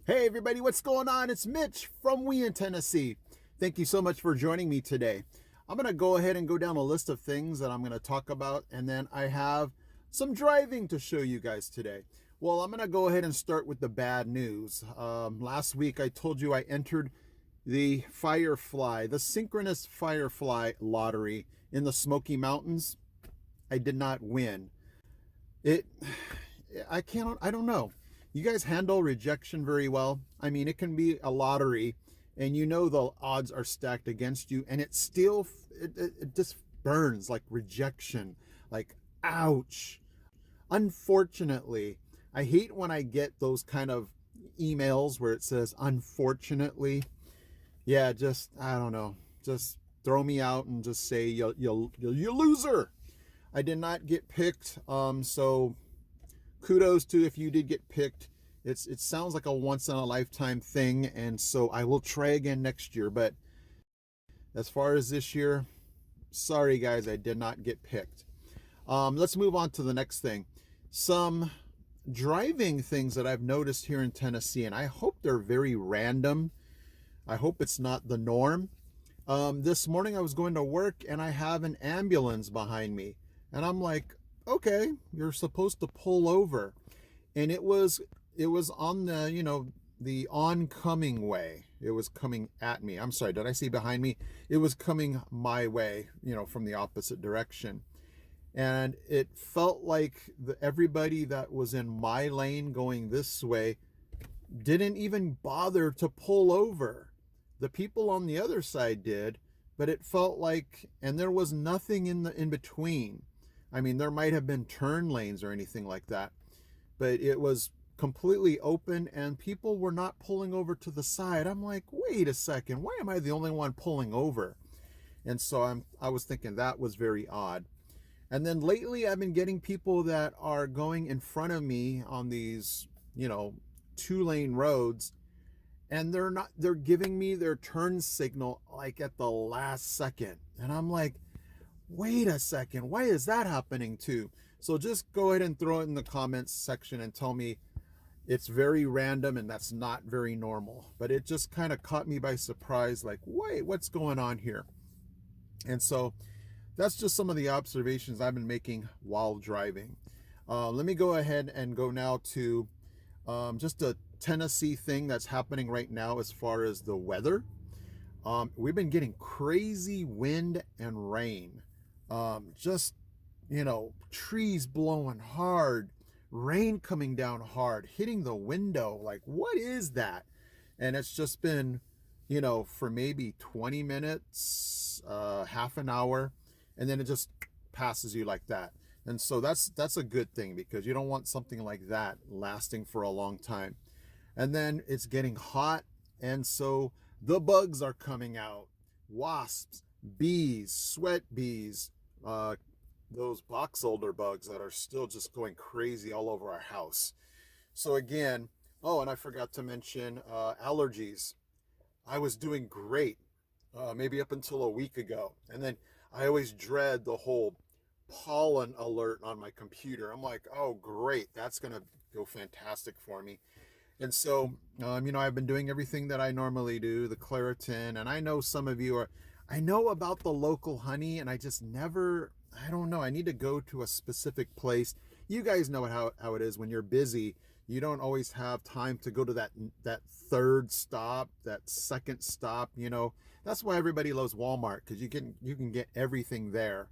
Hey everybody, what's going on? It's Mitch from Wheeling, Tennessee. Thank you so much for joining me today. I'm going to go ahead and go down a list of things that I'm going to talk about, and then I have some driving to show you guys today. Well, I'm going to go ahead and start with the bad news. Last week I told you I entered the Firefly, the synchronous Firefly lottery in the Smoky Mountains. I did not win. It I don't know. You guys handle rejection very well. I mean, it can be a lottery and you know the odds are stacked against you and it still it just burns like rejection. Like ouch. Unfortunately, I hate when I get those kind of emails where it says unfortunately. Yeah, just I don't know. Just throw me out and just say you loser. I did not get picked. So kudos to if you did get picked. It sounds like a once in a lifetime thing, and so I will try again next year. But as far as this year, sorry guys, I did not get picked. Let's move on to the next thing. Some driving things that I've noticed here in Tennessee, and I hope they're very random. I hope it's not the norm. This morning I was going to work and I have an ambulance behind me, and I'm like, okay, you're supposed to pull over, and it was on the the oncoming way. It was coming at me. I'm sorry, did I say behind me? It was coming my way, from the opposite direction, and it felt like everybody that was in my lane going this way didn't even bother to pull over. The people on the other side did, but it felt like, and there was nothing in between. I mean, there might have been turn lanes or anything like that, but it was completely open and people were not pulling over to the side. I'm like, wait a second, why am I the only one pulling over? And so I was thinking that was very odd. And then lately I've been getting people that are going in front of me on these, 2-lane roads, and they're giving me their turn signal like at the last second. And I'm like, wait a second, why is that happening too? So just go ahead and throw it in the comments section and tell me it's very random and that's not very normal. But it just kind of caught me by surprise, like, wait, what's going on here? And so that's just some of the observations I've been making while driving. Let me go ahead and go now to just a Tennessee thing that's happening right now as far as the weather. We've been getting crazy wind and rain. Just, trees blowing hard, rain coming down hard, hitting the window. Like, what is that? And it's just been, for maybe 20 minutes, half an hour, and then it just passes you like that. And so that's a good thing because you don't want something like that lasting for a long time. And then it's getting hot, and so the bugs are coming out. Wasps, bees, sweat bees, uh, those box elder bugs that are still just going crazy all over our house. So again, oh, and I forgot to mention allergies. I was doing great, maybe up until a week ago. And then I always dread the whole pollen alert on my computer. I'm like, oh, great, that's going to go fantastic for me. And so, I've been doing everything that I normally do, the Claritin, and I know some of you are, I know about the local honey, and I just never, I don't know, I need to go to a specific place. You guys know how it is when you're busy. You don't always have time to go to that third stop, that second stop. That's why everybody loves Walmart, because you can get everything there.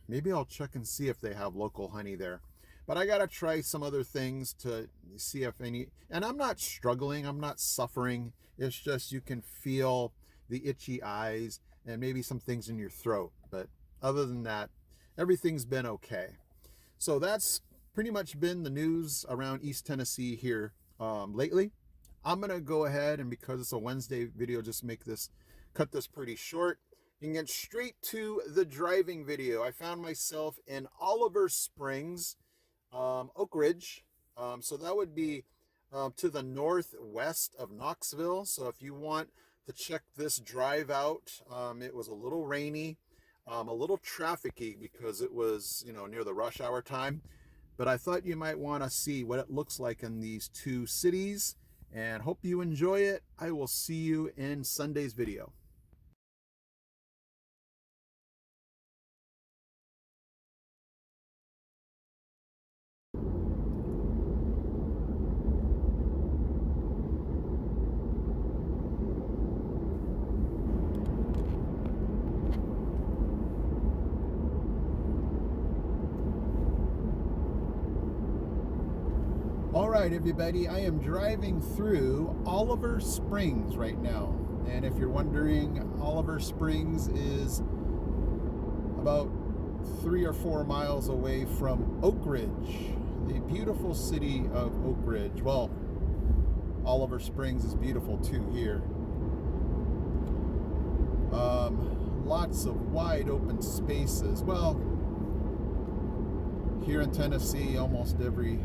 Maybe I'll check and see if they have local honey there. But I gotta try some other things to see if any. And I'm not struggling. I'm not suffering. It's just you can feel the itchy eyes and maybe some things in your throat. But other than that, everything's been okay. So that's pretty much been the news around East Tennessee here lately. I'm gonna go ahead and because it's a Wednesday video, just cut this pretty short and get straight to the driving video. I found myself in Oliver Springs, Oak Ridge. So that would be to the northwest of Knoxville. So if you want to check this drive out, it was a little rainy, a little trafficy because it was, near the rush hour time. But I thought you might want to see what it looks like in these two cities and hope you enjoy it. I will see you in Sunday's video. All right, everybody, I am driving through Oliver Springs right now. And if you're wondering, Oliver Springs is about 3 or 4 miles away from Oak Ridge, the beautiful city of Oak Ridge. Well, Oliver Springs is beautiful too here. Lots of wide open spaces. Well, here in Tennessee, almost every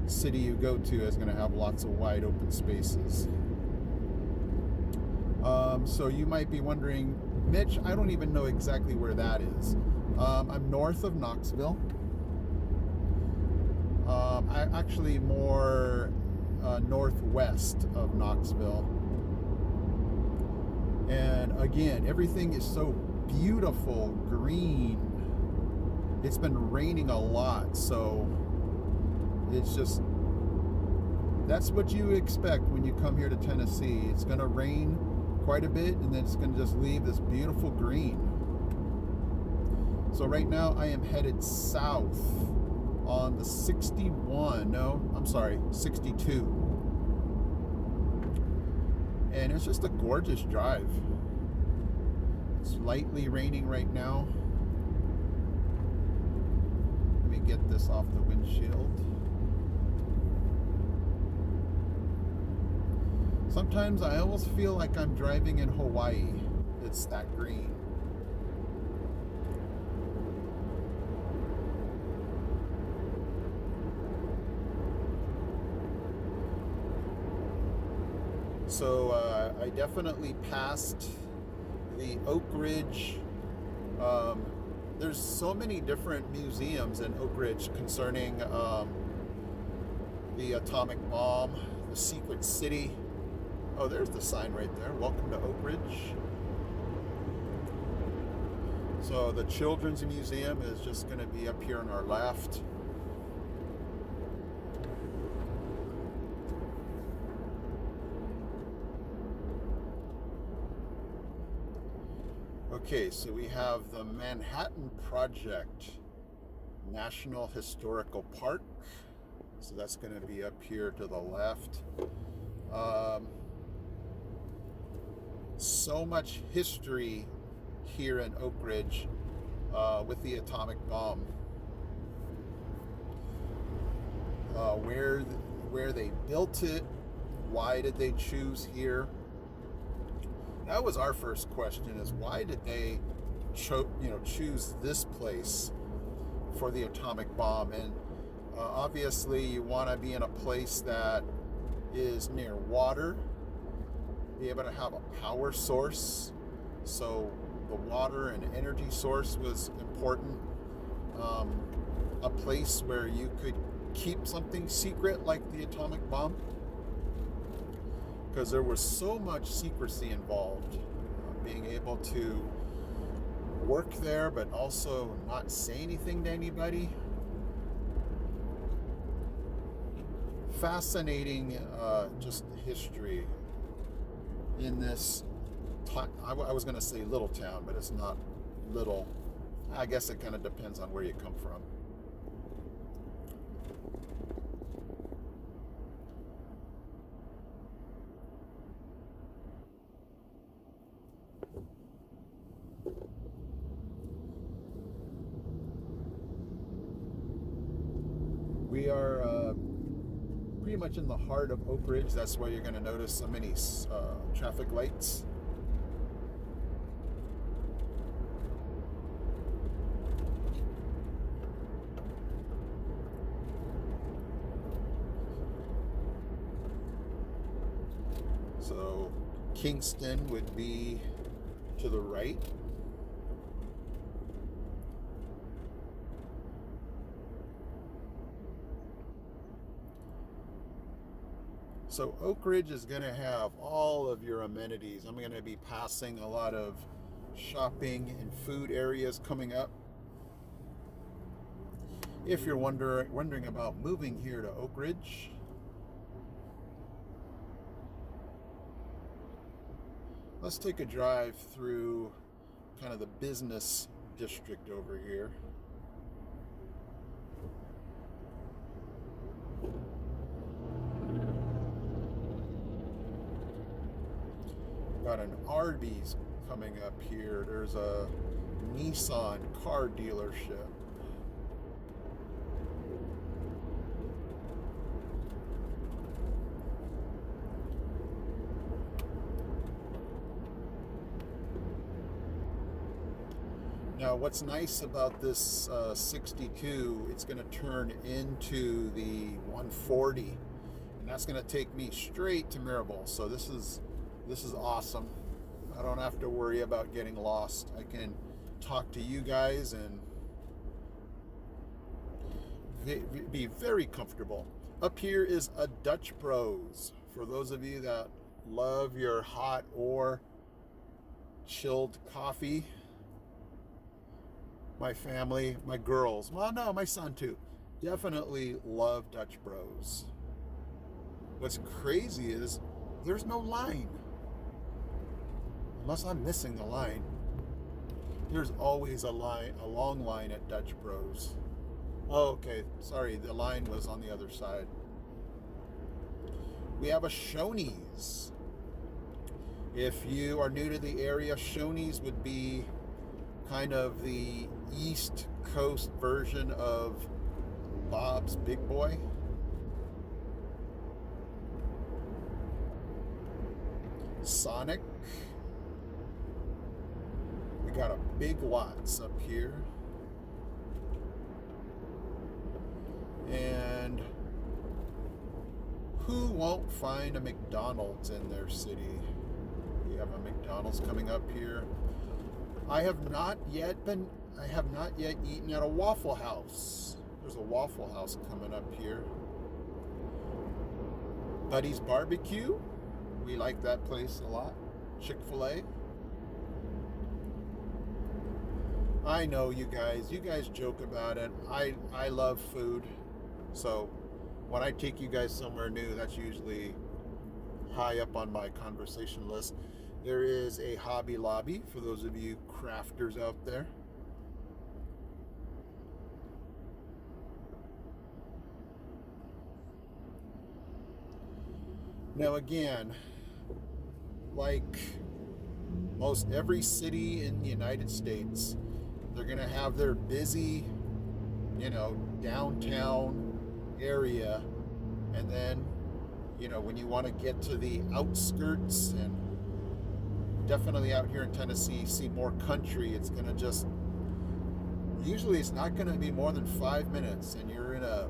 city you go to is going to have lots of wide open spaces. So you might be wondering, Mitch, I don't even know exactly where that is. I'm north of Knoxville. I actually more northwest of Knoxville. And again, everything is so beautiful, green. It's been raining a lot, so it's just, that's what you expect when you come here to Tennessee. It's going to rain quite a bit, and then it's going to just leave this beautiful green. So right now I am headed south on the 62. And it's just a gorgeous drive. It's lightly raining right now. Let me get this off the windshield. Sometimes I almost feel like I'm driving in Hawaii. It's that green. So I definitely passed the Oak Ridge. There's so many different museums in Oak Ridge concerning the atomic bomb, the secret city. Oh, there's the sign right there. Welcome to Oak Ridge. So the Children's Museum is just going to be up here on our left. Okay, so we have the Manhattan Project National Historical Park. So that's going to be up here to the left. So much history here in Oak Ridge with the atomic bomb. Where they built it, why did they choose here? That was our first question: is why did they choose this place for the atomic bomb? And obviously, you want to be in a place that is near water, be able to have a power source. So the water and energy source was important. A place where you could keep something secret like the atomic bomb, because there was so much secrecy involved. Being able to work there but also not say anything to anybody. Fascinating just history in this I was going to say little town, but it's not little. I guess it kind of depends on where you come from. We are pretty much in the heart of Oak Ridge. That's why you're going to notice so many traffic lights. So Kingston would be to the right. So Oak Ridge is going to have all of your amenities. I'm going to be passing a lot of shopping and food areas coming up. If you're wondering about moving here to Oak Ridge, let's take a drive through kind of the business district over here. Got an Arby's coming up here. There's a Nissan car dealership. Now, what's nice about this 62, it's going to turn into the 140, and that's going to take me straight to Mirabel. So this is awesome. I don't have to worry about getting lost. I can talk to you guys and be very comfortable. Up here is a Dutch Bros. For those of you that love your hot or chilled coffee. My family, my girls, well, no, my son too, definitely love Dutch Bros. What's crazy is there's no line. Unless I'm missing the line. There's always a long line at Dutch Bros. Oh, okay, sorry, the line was on the other side. We have a Shoney's. If you are new to the area, Shoney's would be kind of the East Coast version of Bob's Big Boy. Sonic. We got a Big Lots up here. And who won't find a McDonald's in their city? We have a McDonald's coming up here. I have not yet eaten at a Waffle House. There's a Waffle House coming up here. Buddy's Barbecue. We like that place a lot. Chick-fil-A. I know you guys joke about it. I love food. So when I take you guys somewhere new, that's usually high up on my conversation list. There is a Hobby Lobby for those of you crafters out there. Now again, like most every city in the United States, they're going to have their busy, downtown area. And then, when you want to get to the outskirts, and definitely out here in Tennessee, see more country, it's going to usually it's not going to be more than 5 minutes, and you're in a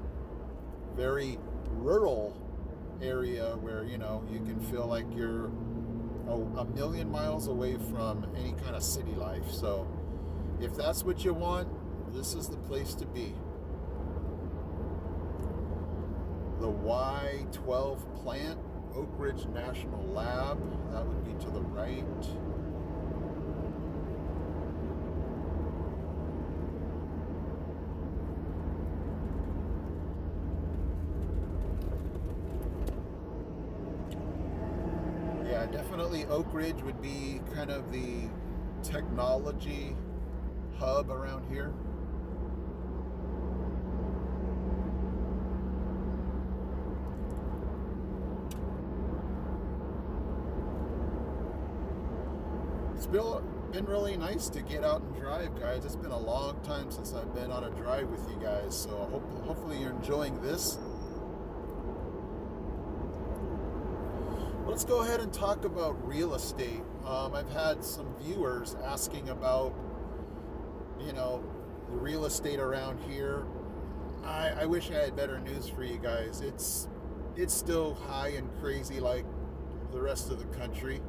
very rural area where, you can feel like you're a million miles away from any kind of city life. So if that's what you want, this is the place to be. The Y12 plant, Oak Ridge National Lab, that would be to the right. Yeah, definitely Oak Ridge would be kind of the technology hub around here. It's been really nice to get out and drive, guys. It's been a long time since I've been on a drive with you guys, so hopefully you're enjoying this. Let's go ahead and talk about real estate. I've had some viewers asking about, the real estate around here. I wish I had better news for you guys. It's still high and crazy like the rest of the country.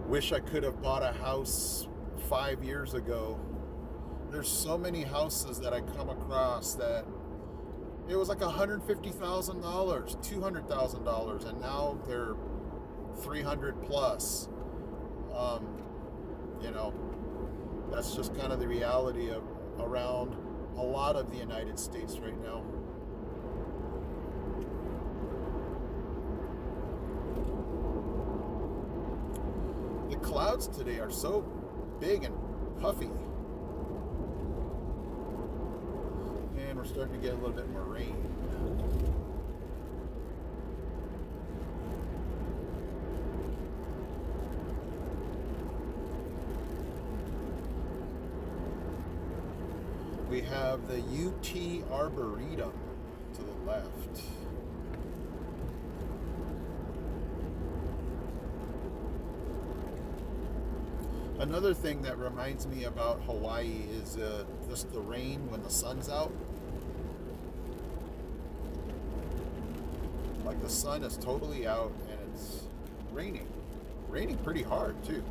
Wish I could have bought a house 5 years ago. There's so many houses that I come across that It was like $150,000, $200,000, and now they're 300 plus. You know, that's just kind of the reality of around a lot of the United States right now. The clouds today are so big and puffy. And we're starting to get a little bit more rain. We have the UT Arboretum to the left. Another thing that reminds me about Hawaii is just the rain when the sun's out. Like the sun is totally out and it's raining. Raining pretty hard too.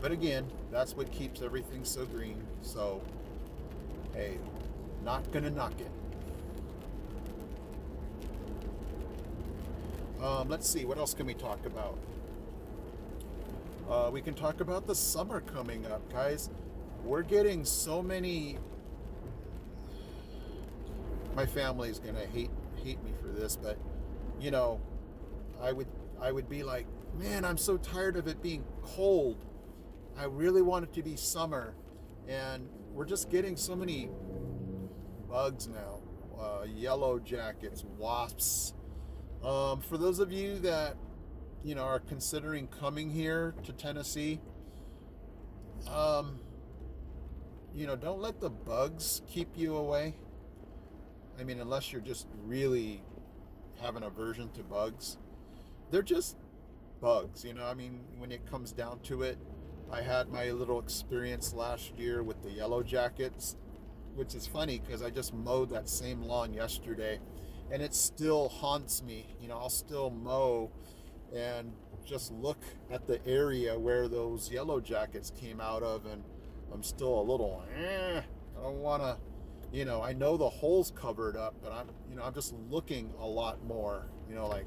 But again, that's what keeps everything so green. So, hey, not gonna knock it. Let's see, what else can we talk about? We can talk about the summer coming up, guys. We're getting so many. My family's gonna hate me for this, but you know, I would be like, man, I'm so tired of it being cold. I really want it to be summer, and we're just getting so many bugs now. Yellow jackets, wasps. For those of you that are considering coming here to Tennessee, don't let the bugs keep you away. I mean, unless you're just really have an aversion to bugs. They're just bugs, I mean, when it comes down to it. I had my little experience last year with the yellow jackets, which is funny because I just mowed that same lawn yesterday and it still haunts me. I'll still mow and just look at the area where those yellow jackets came out of, and I'm still a little, I don't want to, I know the hole's covered up, but I'm just looking a lot more, like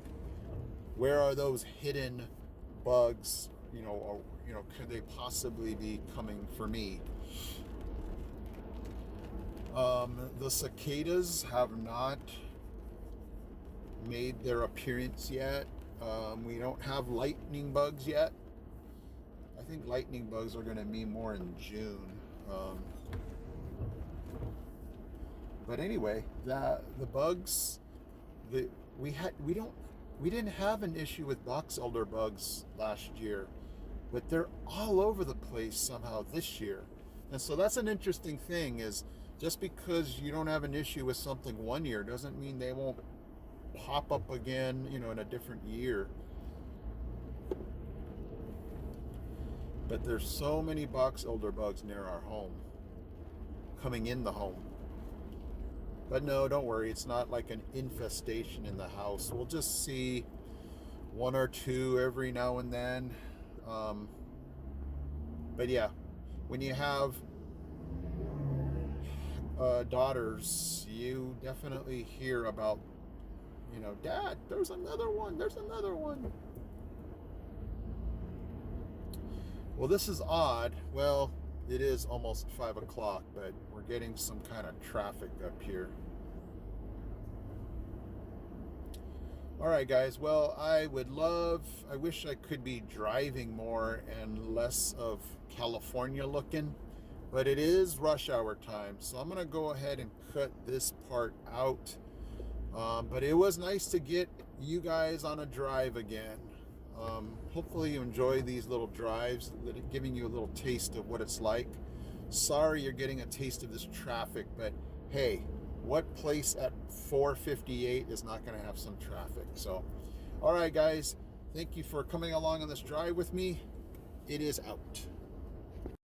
where are those hidden bugs, or, could they possibly be coming for me? The cicadas have not made their appearance yet. We don't have lightning bugs yet. I think lightning bugs are going to be more in June. But anyway, the bugs, we didn't have an issue with box elder bugs last year, but they're all over the place somehow this year. And so that's an interesting thing, is just because you don't have an issue with something one year doesn't mean they won't pop up again, in a different year. But there's so many box elder bugs near our home, coming in the home. But no, don't worry, it's not like an infestation in the house. We'll just see one or two every now and then. But yeah, when you have daughters, you definitely hear about, Dad, there's another one. Well, this is odd. Well, it is almost 5 o'clock, but we're getting some kind of traffic up here. All right, guys. Well, I wish I could be driving more and less of California looking, but it is rush hour time. So I'm going to go ahead and cut this part out. But it was nice to get you guys on a drive again. Hopefully you enjoy these little drives, giving you a little taste of what it's like. Sorry you're getting a taste of this traffic, but hey, what place at 4:58 is not going to have some traffic? So, all right, guys, thank you for coming along on this drive with me. It is out.